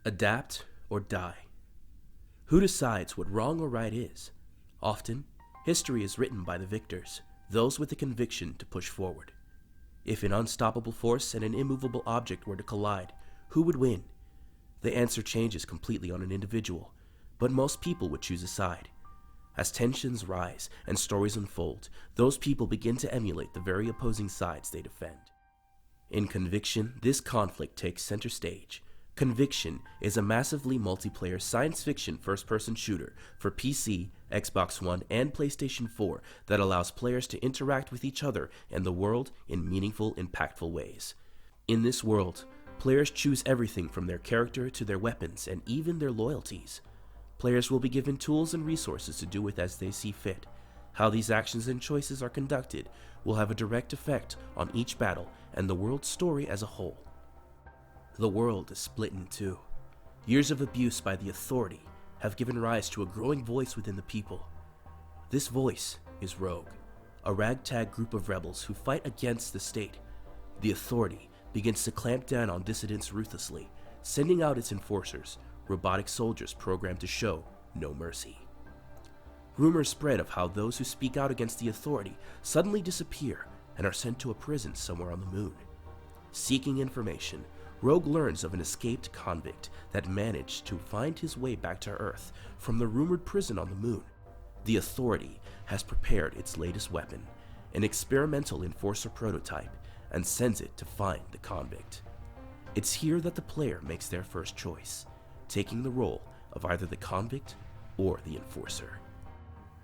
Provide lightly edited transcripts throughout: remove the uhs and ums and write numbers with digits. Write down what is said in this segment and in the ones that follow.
Adapt or die. Who decides what wrong or right is? Often, history is written by the victors, those with the conviction to push forward. If an unstoppable force and an immovable object were to collide, who would win? The answer changes completely on an individual, but most people would choose a side. As tensions rise and stories unfold, those people begin to emulate the very opposing sides they defend. In Conviction, this conflict takes center stage. Conviction is a massively multiplayer science fiction first-person shooter for PC, Xbox One, and PlayStation 4 that allows players to interact with each other and the world in meaningful, impactful ways. In this world, players choose everything from their character to their weapons and even their loyalties. Players will be given tools and resources to do with as they see fit. How these actions and choices are conducted will have a direct effect on each battle and the world's story as a whole. The world is split in two. Years of abuse by the authority have given rise to a growing voice within the people. This voice is Rogue, a ragtag group of rebels who fight against the state. The authority begins to clamp down on dissidents ruthlessly, sending out its enforcers, robotic soldiers programmed to show no mercy. Rumors spread of how those who speak out against the authority suddenly disappear and are sent to a prison somewhere on the moon. Seeking information, Rogue learns of an escaped convict that managed to find his way back to Earth from the rumored prison on the moon. The authority has prepared its latest weapon, an experimental enforcer prototype, and sends it to find the convict. It's here that the player makes their first choice, taking the role of either the convict or the enforcer.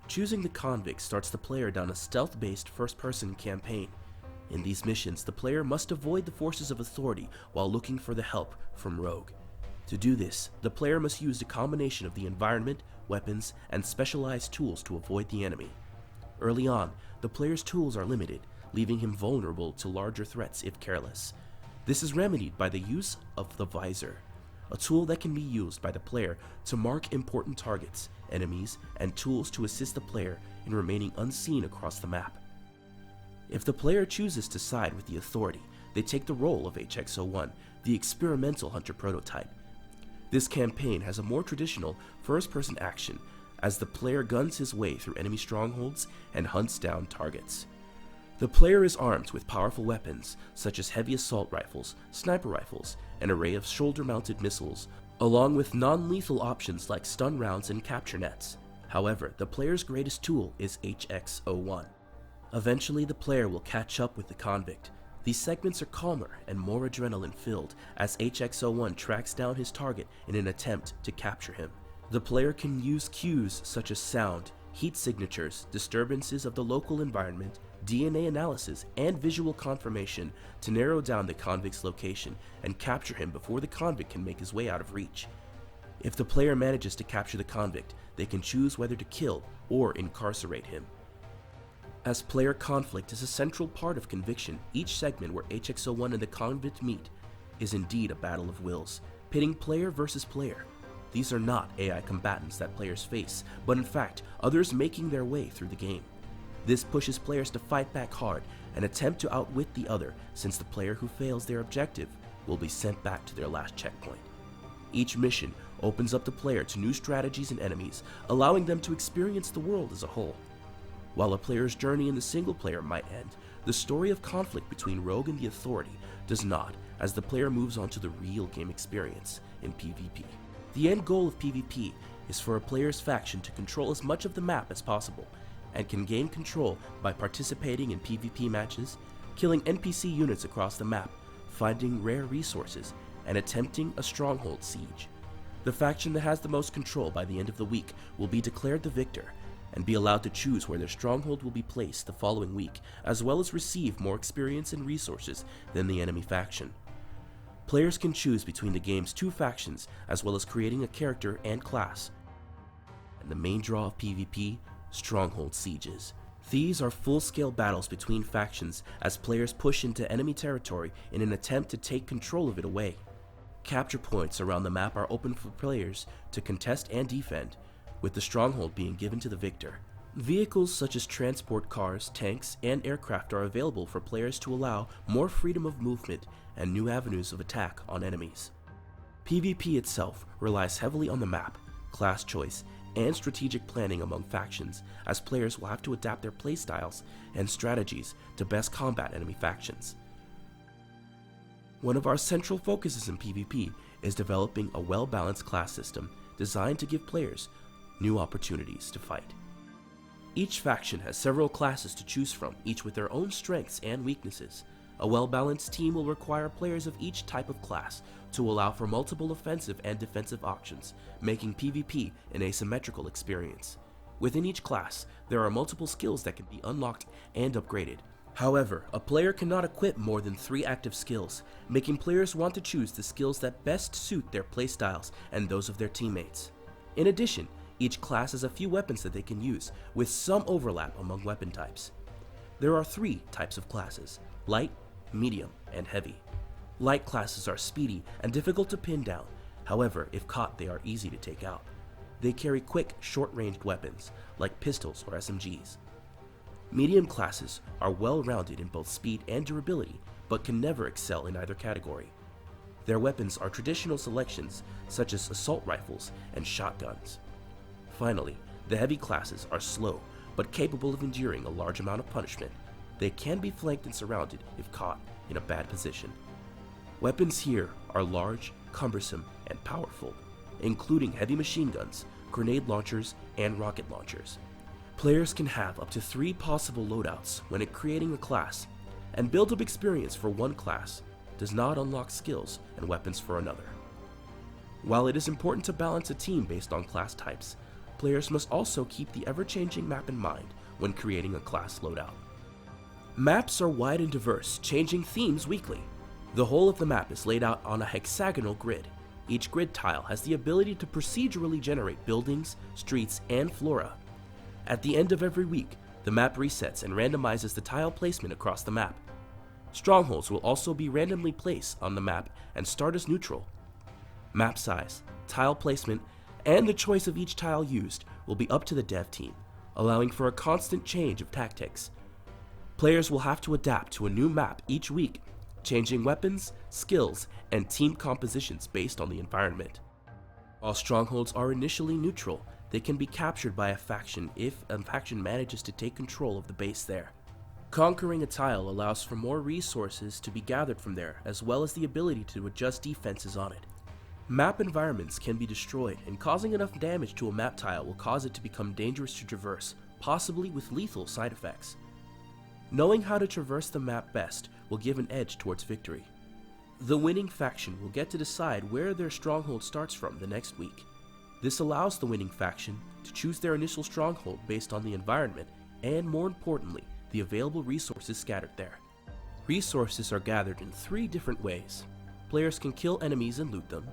Choosing the convict starts the player down a stealth-based first-person campaign. In these missions, the player must avoid the forces of authority while looking for the help from Rogue. To do this, the player must use a combination of the environment, weapons, and specialized tools to avoid the enemy. Early on, the player's tools are limited, leaving him vulnerable to larger threats if careless. This is remedied by the use of the visor, a tool that can be used by the player to mark important targets, enemies, and tools to assist the player in remaining unseen across the map. If the player chooses to side with the authority, they take the role of HX-01, the experimental hunter prototype. This campaign has a more traditional first-person action as the player guns his way through enemy strongholds and hunts down targets. The player is armed with powerful weapons such as heavy assault rifles, sniper rifles, an array of shoulder-mounted missiles, along with non-lethal options like stun rounds and capture nets. However, the player's greatest tool is HX-01. Eventually, the player will catch up with the convict. These segments are calmer and more adrenaline-filled as HX-01 tracks down his target in an attempt to capture him. The player can use cues such as sound, heat signatures, disturbances of the local environment, DNA analysis, and visual confirmation to narrow down the convict's location and capture him before the convict can make his way out of reach. If the player manages to capture the convict, they can choose whether to kill or incarcerate him. As player conflict is a central part of Conviction, each segment where HX-01 and the convict meet is indeed a battle of wills, pitting player versus player. These are not AI combatants that players face, but in fact, others making their way through the game. This pushes players to fight back hard and attempt to outwit the other, since the player who fails their objective will be sent back to their last checkpoint. Each mission opens up the player to new strategies and enemies, allowing them to experience the world as a whole. While a player's journey in the single player might end, the story of conflict between Rogue and the Authority does not, as the player moves on to the real game experience in PvP. The end goal of PvP is for a player's faction to control as much of the map as possible, and can gain control by participating in PvP matches, killing NPC units across the map, finding rare resources, and attempting a stronghold siege. The faction that has the most control by the end of the week will be declared the victor, and be allowed to choose where their stronghold will be placed the following week, as well as receive more experience and resources than the enemy faction. Players can choose between the game's two factions, as well as creating a character and class. And the main draw of PvP, stronghold sieges. These are full-scale battles between factions as players push into enemy territory in an attempt to take control of it away. Capture points around the map are open for players to contest and defend, with the stronghold being given to the victor. Vehicles such as transport cars, tanks, and aircraft are available for players to allow more freedom of movement and new avenues of attack on enemies. PvP itself relies heavily on the map, class choice, and strategic planning among factions, as players will have to adapt their playstyles and strategies to best combat enemy factions. One of our central focuses in PvP is developing a well-balanced class system designed to give players new opportunities to fight. Each faction has several classes to choose from, each with their own strengths and weaknesses. A well-balanced team will require players of each type of class to allow for multiple offensive and defensive options, making PvP an asymmetrical experience. Within each class, there are multiple skills that can be unlocked and upgraded. However, a player cannot equip more than 3 active skills, making players want to choose the skills that best suit their playstyles and those of their teammates. In addition, each class has a few weapons that they can use, with some overlap among weapon types. There are 3 types of classes: light, medium, and heavy. Light classes are speedy and difficult to pin down. However, if caught, they are easy to take out. They carry quick, short-ranged weapons, like pistols or SMGs. Medium classes are well-rounded in both speed and durability, but can never excel in either category. Their weapons are traditional selections, such as assault rifles and shotguns. Finally, the heavy classes are slow, but capable of enduring a large amount of punishment. They can be flanked and surrounded if caught in a bad position. Weapons here are large, cumbersome, and powerful, including heavy machine guns, grenade launchers, and rocket launchers. Players can have up to 3 possible loadouts when creating a class, and build-up experience for one class does not unlock skills and weapons for another. While it is important to balance a team based on class types, players must also keep the ever-changing map in mind when creating a class loadout. Maps are wide and diverse, changing themes weekly. The whole of the map is laid out on a hexagonal grid. Each grid tile has the ability to procedurally generate buildings, streets, and flora. At the end of every week, the map resets and randomizes the tile placement across the map. Strongholds will also be randomly placed on the map and start as neutral. Map size, tile placement, and the choice of each tile used will be up to the dev team, allowing for a constant change of tactics. Players will have to adapt to a new map each week, changing weapons, skills, and team compositions based on the environment. While strongholds are initially neutral, they can be captured by a faction if a faction manages to take control of the base there. Conquering a tile allows for more resources to be gathered from there, as well as the ability to adjust defenses on it. Map environments can be destroyed, and causing enough damage to a map tile will cause it to become dangerous to traverse, possibly with lethal side effects. Knowing how to traverse the map best will give an edge towards victory. The winning faction will get to decide where their stronghold starts from the next week. This allows the winning faction to choose their initial stronghold based on the environment and, more importantly, the available resources scattered there. Resources are gathered in 3 different ways. Players can kill enemies and loot them.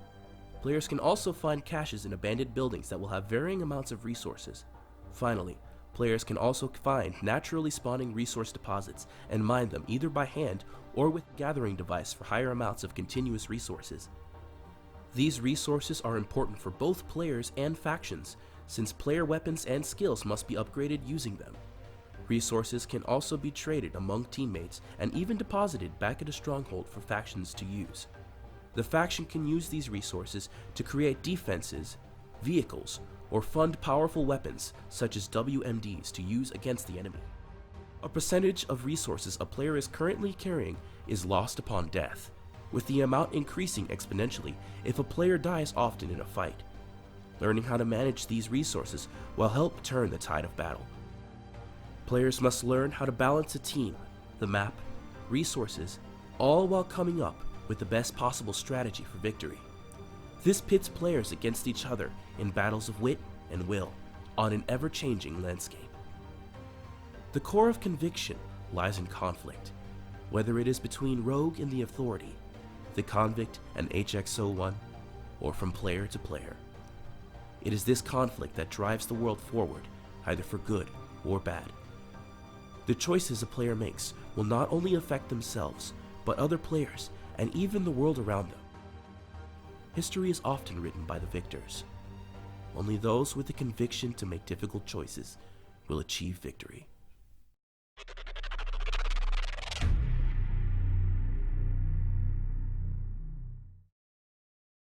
Players can also find caches in abandoned buildings that will have varying amounts of resources. Finally, players can also find naturally spawning resource deposits and mine them either by hand or with a gathering device for higher amounts of continuous resources. These resources are important for both players and factions, since player weapons and skills must be upgraded using them. Resources can also be traded among teammates and even deposited back at a stronghold for factions to use. The faction can use these resources to create defenses, vehicles, or fund powerful weapons such as WMDs to use against the enemy. A percentage of resources a player is currently carrying is lost upon death, with the amount increasing exponentially if a player dies often in a fight. Learning how to manage these resources will help turn the tide of battle. Players must learn how to balance a team, the map, resources, all while coming up with the best possible strategy for victory. This pits players against each other in battles of wit and will on an ever-changing landscape. The core of conviction lies in conflict, whether it is between Rogue and the Authority, the Convict and HX-01, or from player to player. It is this conflict that drives the world forward, either for good or bad. The choices a player makes will not only affect themselves, but other players and even the world around them. History is often written by the victors. Only those with the conviction to make difficult choices will achieve victory.